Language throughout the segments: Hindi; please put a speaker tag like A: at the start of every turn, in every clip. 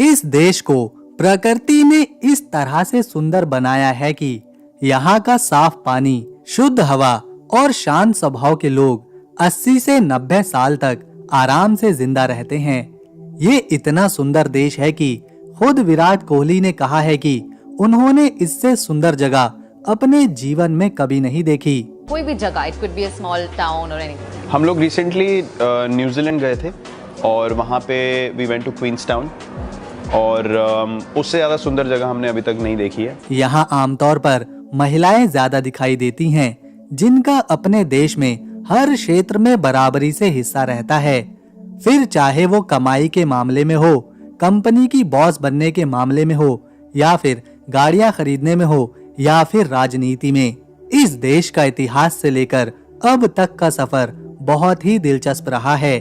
A: इस देश को प्रकृति ने इस तरह से सुंदर बनाया है कि यहाँ का साफ पानी, शुद्ध हवा और शांत स्वभाव के लोग 80 से 90 साल तक आराम से जिंदा रहते हैं। ये इतना सुंदर देश है कि खुद विराट कोहली ने कहा है कि उन्होंने इससे सुंदर जगह अपने जीवन में कभी नहीं देखी।
B: कोई भी जगह, it could be a small town और एनीथिंग।
C: हम लोग रिसेंटली न्यूजीलैंड गए थे और वहाँ पे we went to Queenstown और उससे ज़्यादा सुंदर जगह हमने अभी तक नहीं देखी है।
A: यहाँ आमतौर पर महिलाएं ज्यादा दिखाई देती हैं, जिनका अपने देश में हर क्षेत्र में बराबरी से हिस्सा रहता है, फिर चाहे वो कमाई के मामले में हो, कंपनी की बॉस बनने के मामले में हो, या फिर गाड़ियां खरीदने में हो, या फिर राजनीति में। इस देश का इतिहास से लेकर अब तक का सफर बहुत ही दिलचस्प रहा है।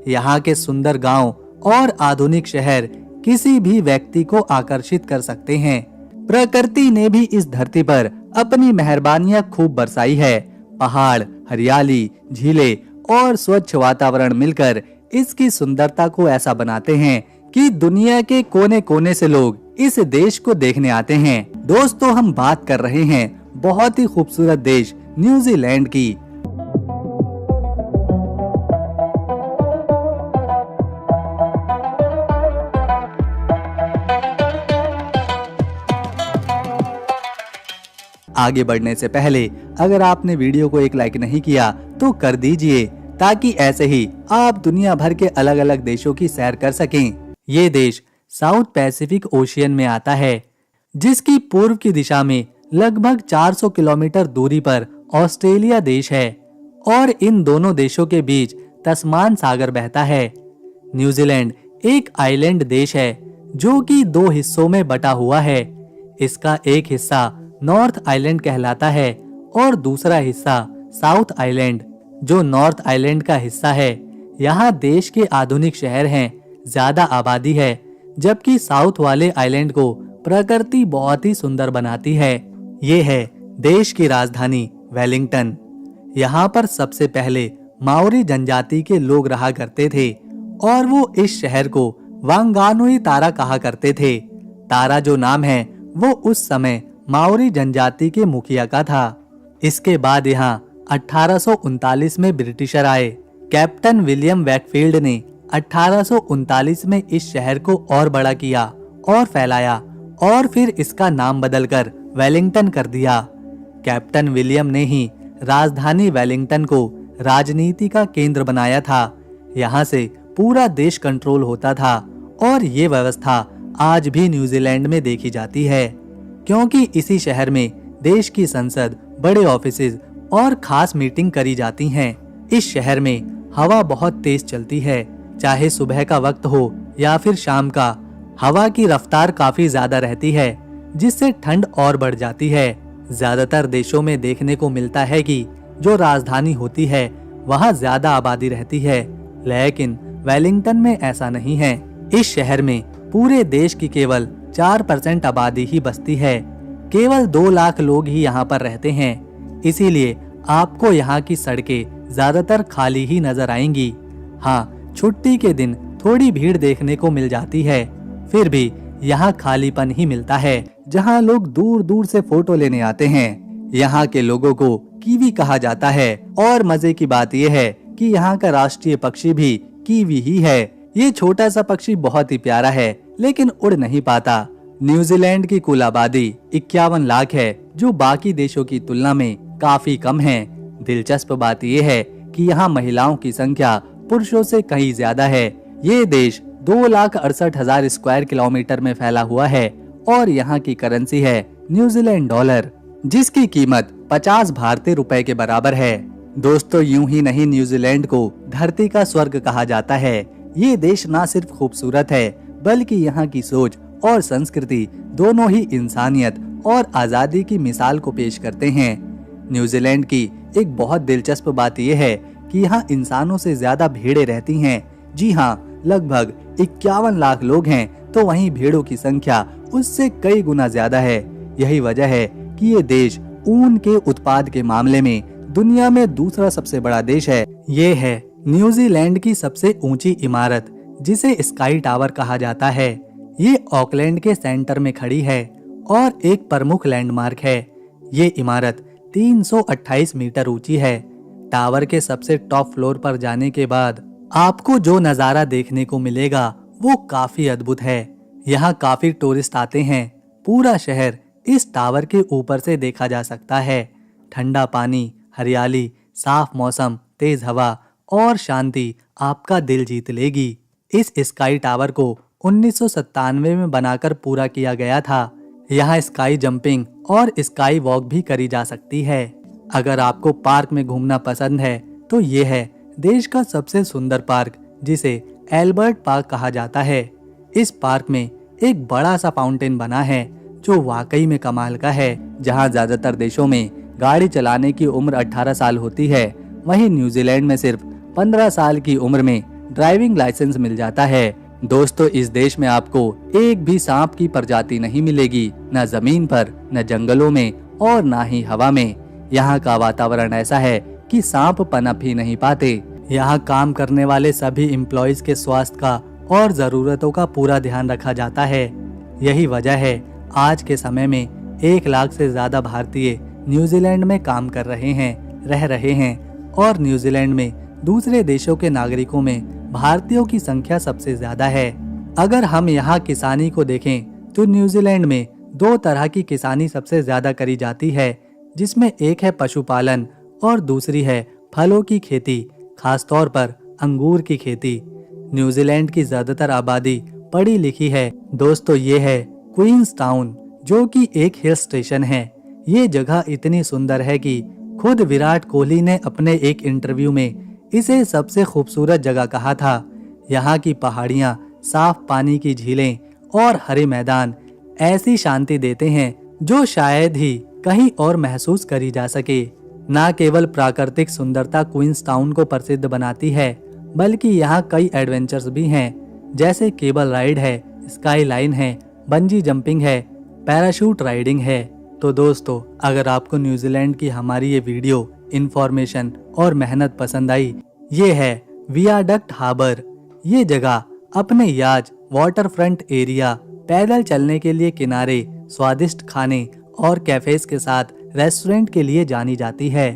A: यहाँ के सुंदर गांव और आधुनिक शहर किसी भी व्यक्ति को आकर्षित कर सकते हैं। प्रकृति ने भी इस धरती पर अपनी मेहरबानियां खूब बरसाई है। पहाड़, हरियाली, झीलें और स्वच्छ वातावरण मिलकर इसकी सुंदरता को ऐसा बनाते हैं कि दुनिया के कोने कोने से लोग इस देश को देखने आते हैं। दोस्तों, हम बात कर रहे हैं बहुत ही खूबसूरत देश न्यूजीलैंड की। आगे बढ़ने से पहले अगर आपने वीडियो को एक लाइक नहीं किया तो कर दीजिए, ताकि ऐसे ही आप दुनिया भर के अलग अलग देशों की सैर कर सकें। ये देश साउथ पैसिफिक ओशियन में आता है, जिसकी पूर्व की दिशा में लगभग 400 किलोमीटर दूरी पर ऑस्ट्रेलिया देश है और इन दोनों देशों के बीच तस्मान सागर बहता है। न्यूजीलैंड एक आइलैंड देश है जो कि 2 हिस्सों में बटा हुआ है। इसका एक हिस्सा नॉर्थ आइलैंड कहलाता है और दूसरा हिस्सा साउथ आइलैंड, जो नॉर्थ आइलैंड का हिस्सा है। यहाँ देश के आधुनिक शहर हैं, ज्यादा आबादी है, जबकि साउथ वाले आइलैंड को प्रकृति बहुत ही सुंदर बनाती है। ये है देश की राजधानी वेलिंगटन। यहाँ पर सबसे पहले माओरी जनजाति के लोग रहा करते थे और वो इस शहर को वांगानुई तारा कहा करते थे। तारा जो नाम है वो उस समय माओरी जनजाति के मुखिया का था। इसके बाद यहाँ 1839 में ब्रिटिशर आए। कैप्टन विलियम वैकफील्ड ने 1839 में इस शहर को और बड़ा किया और फैलाया और फिर इसका नाम बदलकर वेलिंगटन कर दिया। कैप्टन विलियम ने ही राजधानी वेलिंगटन को राजनीति का केंद्र बनाया था। यहाँ से पूरा देश कंट्रोल होता था और ये व्यवस्था आज भी न्यूजीलैंड में देखी जाती है, क्योंकि इसी शहर में देश की संसद, बड़े ऑफिसेज और खास मीटिंग करी जाती हैं। इस शहर में हवा बहुत तेज चलती है, चाहे सुबह का वक्त हो या फिर शाम का। हवा की रफ्तार काफी ज्यादा रहती है, जिससे ठंड और बढ़ जाती है। ज्यादातर देशों में देखने को मिलता है कि जो राजधानी होती है वहाँ ज्यादा आबादी रहती है, लेकिन वेलिंगटन में ऐसा नहीं है। इस शहर में पूरे देश की केवल 4% आबादी ही बसती है। केवल 2 लाख लोग ही यहाँ पर रहते हैं, इसीलिए आपको यहाँ की सड़कें ज्यादातर खाली ही नजर आएंगी। हाँ, छुट्टी के दिन थोड़ी भीड़ देखने को मिल जाती है, फिर भी यहाँ खालीपन ही मिलता है, जहाँ लोग दूर दूर से फोटो लेने आते हैं। यहाँ के लोगों को कीवी कहा जाता है और मजे की बात यह है कि यहाँ का राष्ट्रीय पक्षी भी कीवी ही है। ये छोटा सा पक्षी बहुत ही प्यारा है, लेकिन उड़ नहीं पाता। न्यूजीलैंड की कुल आबादी 51 लाख है, जो बाकी देशों की तुलना में काफी कम है। दिलचस्प बात यह है कि यहाँ महिलाओं की संख्या पुरुषों से कहीं ज्यादा है। ये देश 2,68,000 स्क्वायर किलोमीटर में फैला हुआ है और यहाँ की करेंसी है न्यूजीलैंड डॉलर, जिसकी कीमत 50 भारतीय रुपए के बराबर है। दोस्तों, यूं ही नहीं न्यूजीलैंड को धरती का स्वर्ग कहा जाता है। ये देश न सिर्फ खूबसूरत है, बल्कि यहाँ की सोच और संस्कृति दोनों ही इंसानियत और आजादी की मिसाल को पेश करते हैं। न्यूजीलैंड की एक बहुत दिलचस्प बात यह है कि यहाँ इंसानों से ज्यादा भेड़ें रहती हैं। जी हाँ, लगभग 51 लाख लोग हैं, तो वहीं भेड़ों की संख्या उससे कई गुना ज्यादा है। यही वजह है कि ये देश ऊन के उत्पाद के मामले में दुनिया में दूसरा सबसे बड़ा देश है। ये है न्यूजीलैंड की सबसे ऊंची इमारत, जिसे स्काई टावर कहा जाता है। ये ऑकलैंड के सेंटर में खड़ी है और एक प्रमुख लैंडमार्क है। ये इमारत 328 मीटर ऊंची है। टावर के सबसे टॉप फ्लोर पर जाने के बाद आपको जो नज़ारा देखने को मिलेगा वो काफी अद्भुत है। यहाँ काफी टूरिस्ट आते हैं। पूरा शहर इस टावर के ऊपर से देखा जा सकता है। ठंडा पानी, हरियाली, साफ मौसम, तेज हवा और शांति आपका दिल जीत लेगी। इस स्काई टावर को 1997 में बनाकर पूरा किया गया था। यहाँ स्काई जंपिंग और स्काई वॉक भी करी जा सकती है। अगर आपको पार्क में घूमना पसंद है तो ये है देश का सबसे सुंदर पार्क, जिसे एल्बर्ट पार्क कहा जाता है। इस पार्क में एक बड़ा सा फाउंटेन बना है जो वाकई में कमाल का है। जहाँ ज्यादातर देशों में गाड़ी चलाने की उम्र 18 साल होती है, वहीं न्यूजीलैंड में सिर्फ 15 साल की उम्र में ड्राइविंग लाइसेंस मिल जाता है। दोस्तों, इस देश में आपको एक भी सांप की प्रजाति नहीं मिलेगी, न जमीन पर, न जंगलों में और न ही हवा में। यहाँ का वातावरण ऐसा है कि सांप पनप ही नहीं पाते। यहाँ काम करने वाले सभी एम्प्लॉइज के स्वास्थ्य का और जरूरतों का पूरा ध्यान रखा जाता है। यही वजह है आज के समय में 1 लाख से ज्यादा भारतीय न्यूजीलैंड में काम कर रहे हैं, रह रहे हैं और न्यूजीलैंड में दूसरे देशों के नागरिकों में भारतीयों की संख्या सबसे ज्यादा है। अगर हम यहाँ किसानी को देखें तो न्यूजीलैंड में 2 तरह की किसानी सबसे ज्यादा करी जाती है, जिसमें एक है पशुपालन और दूसरी है फलों की खेती, खासतौर पर अंगूर की खेती। न्यूजीलैंड की ज्यादातर आबादी पढ़ी लिखी है। दोस्तों, ये है क्वींस टाउन, जो कि एक हिल स्टेशन है। ये जगह इतनी सुंदर है कि खुद विराट कोहली ने अपने एक इंटरव्यू में इसे सबसे खूबसूरत जगह कहा था। यहाँ की पहाड़ियाँ, साफ पानी की झीलें और हरे मैदान ऐसी शांति देते हैं जो शायद ही कहीं और महसूस करी जा सके। न केवल प्राकृतिक सुंदरता क्वींस टाउन को प्रसिद्ध बनाती है, बल्कि यहाँ कई एडवेंचर्स भी हैं, जैसे केबल राइड है, स्काई लाइन है, बंजी जंपिंग है, पैराशूट राइडिंग है। तो दोस्तों, अगर आपको न्यूजीलैंड की हमारी ये वीडियो, इंफॉर्मेशन और मेहनत पसंद आई, ये है वियाडक्ट हार्बर। ये जगह अपने याच, वाटर फ्रंट एरिया, पैदल चलने के लिए किनारे, स्वादिष्ट खाने और कैफेज के साथ रेस्टोरेंट के लिए जानी जाती है।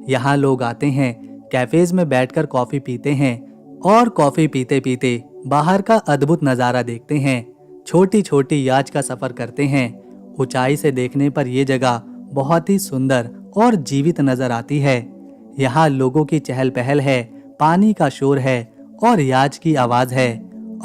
A: यहाँ लोग आते हैं, कैफेज में बैठकर कॉफी पीते हैं और कॉफी पीते पीते बाहर का अद्भुत नज़ारा देखते हैं। छोटी छोटी याच का सफर करते हैं। ऊंचाई से देखने पर यह जगह बहुत ही सुंदर और जीवित नजर आती है। यहाँ लोगों की चहल पहल है, पानी का शोर है और याच की आवाज है।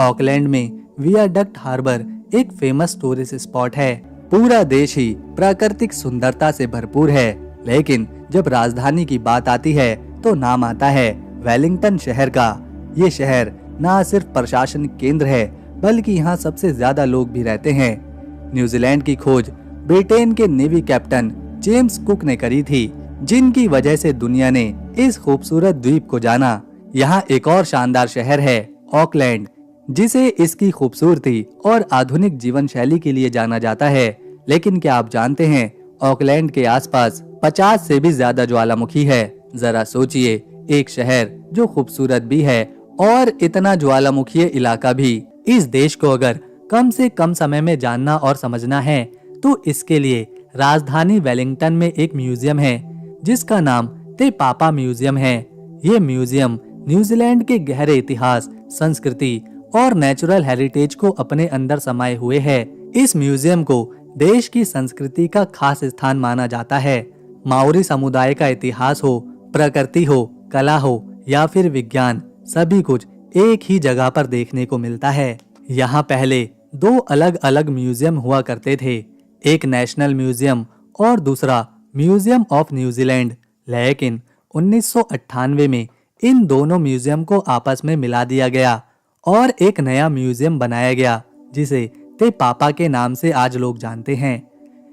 A: ऑकलैंड में वियाडक्ट हार्बर एक फेमस टूरिस्ट स्पॉट है। पूरा देश ही प्राकृतिक सुंदरता से भरपूर है, लेकिन जब राजधानी की बात आती है तो नाम आता है वेलिंगटन शहर का। ये शहर न सिर्फ प्रशासनिक केंद्र है, बल्कि यहाँ सबसे ज्यादा लोग भी रहते हैं। न्यूजीलैंड की खोज ब्रिटेन के नेवी कैप्टन जेम्स कुक ने करी थी, जिनकी वजह से दुनिया ने इस खूबसूरत द्वीप को जाना। यहाँ एक और शानदार शहर है ऑकलैंड, जिसे इसकी खूबसूरती और आधुनिक जीवन शैली के लिए जाना जाता है। लेकिन क्या आप जानते हैं, ऑकलैंड के आसपास 50 से भी ज्यादा ज्वालामुखी है। जरा सोचिए, एक शहर जो खूबसूरत भी है और इतना ज्वालामुखी इलाका भी। इस देश को अगर कम से कम समय में जानना और समझना है तो इसके लिए राजधानी वेलिंगटन में एक म्यूजियम है, जिसका नाम ते पापा म्यूजियम है। ये म्यूजियम न्यूजीलैंड के गहरे इतिहास, संस्कृति और नेचुरल हेरिटेज को अपने अंदर समाये हुए है। इस म्यूजियम को देश की संस्कृति का खास स्थान माना जाता है। माओरी समुदाय का इतिहास हो, प्रकृति हो, कला हो या फिर विज्ञान, सभी कुछ एक ही जगह पर देखने को मिलता है। यहाँ पहले 2 अलग अलग म्यूजियम हुआ करते थे, एक नेशनल म्यूजियम और दूसरा म्यूजियम ऑफ न्यूजीलैंड। लेकिन 1998 में इन दोनों म्यूजियम को आपस में मिला दिया गया और एक नया म्यूजियम बनाया गया, जिसे ते पापा के नाम से आज लोग जानते हैं।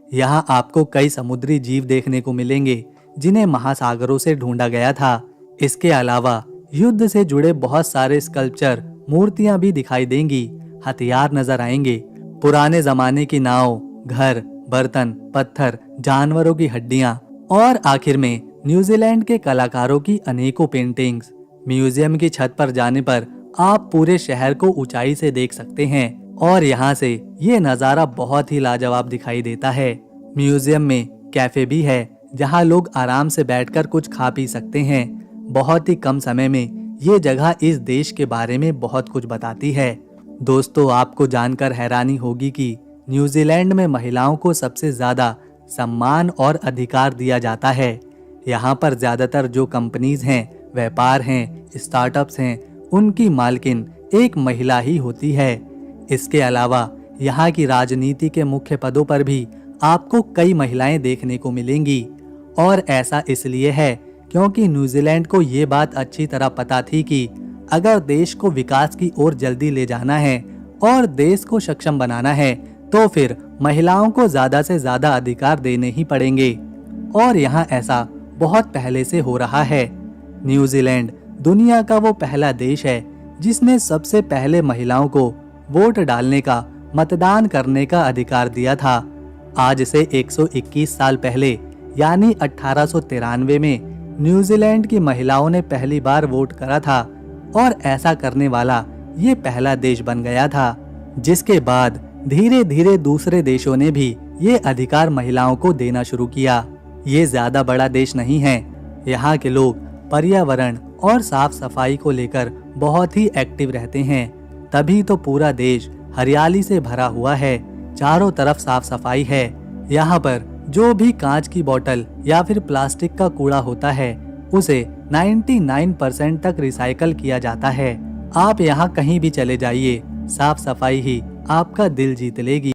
A: यहाँ आपको कई समुद्री जीव देखने को मिलेंगे, जिन्हें महासागरों से ढूंढा गया था। इसके अलावा युद्ध से जुड़े बहुत सारे स्कल्पचर, मूर्तियां भी दिखाई देंगी, हथियार नजर आएंगे, पुराने जमाने की नाव, घर, बर्तन, पत्थर, जानवरों की हड्डियां और आखिर में न्यूजीलैंड के कलाकारों की अनेकों पेंटिंग्स। म्यूजियम की छत पर जाने पर आप पूरे शहर को ऊंचाई से देख सकते हैं। और यहाँ से ये नज़ारा बहुत ही लाजवाब दिखाई देता है। म्यूजियम में कैफे भी है जहाँ लोग आराम से बैठकर कुछ खा पी सकते हैं। बहुत ही कम समय में ये जगह इस देश के बारे में बहुत कुछ बताती है। दोस्तों, आपको जानकर हैरानी होगी कि न्यूजीलैंड में महिलाओं को सबसे ज्यादा सम्मान और अधिकार दिया जाता है। यहाँ पर ज्यादातर जो कंपनीज हैं, व्यापार हैं, स्टार्टअप्स हैं, उनकी मालकिन एक महिला ही होती है। इसके अलावा यहाँ की राजनीति के मुख्य पदों पर भी आपको कई महिलाएं देखने को मिलेंगी। और ऐसा इसलिए है क्योंकि न्यूजीलैंड को ये बात अच्छी तरह पता थी कि अगर देश को विकास की ओर जल्दी ले जाना है और देश को सक्षम बनाना है तो फिर महिलाओं को ज्यादा से ज्यादा अधिकार देने ही पड़ेंगे। और यहाँ ऐसा बहुत पहले से हो रहा है। न्यूजीलैंड दुनिया का वो पहला देश है जिसने सबसे पहले महिलाओं को वोट डालने का, मतदान करने का अधिकार दिया था। आज से 121 साल पहले यानी 1893 में न्यूजीलैंड की महिलाओं ने पहली बार वोट करा था और ऐसा करने वाला ये पहला देश बन गया था। जिसके बाद धीरे धीरे दूसरे देशों ने भी ये अधिकार महिलाओं को देना शुरू किया। ये ज्यादा बड़ा देश नहीं है। यहाँ के लोग पर्यावरण और साफ सफाई को लेकर बहुत ही एक्टिव रहते हैं, तभी तो पूरा देश हरियाली से भरा हुआ है। चारों तरफ साफ सफाई है। यहाँ पर जो भी कांच की बोतल या फिर प्लास्टिक का कूड़ा होता है उसे 99% तक रिसाइकल किया जाता है। आप यहाँ कहीं भी चले जाइए, साफ सफाई ही आपका दिल जीत लेगी।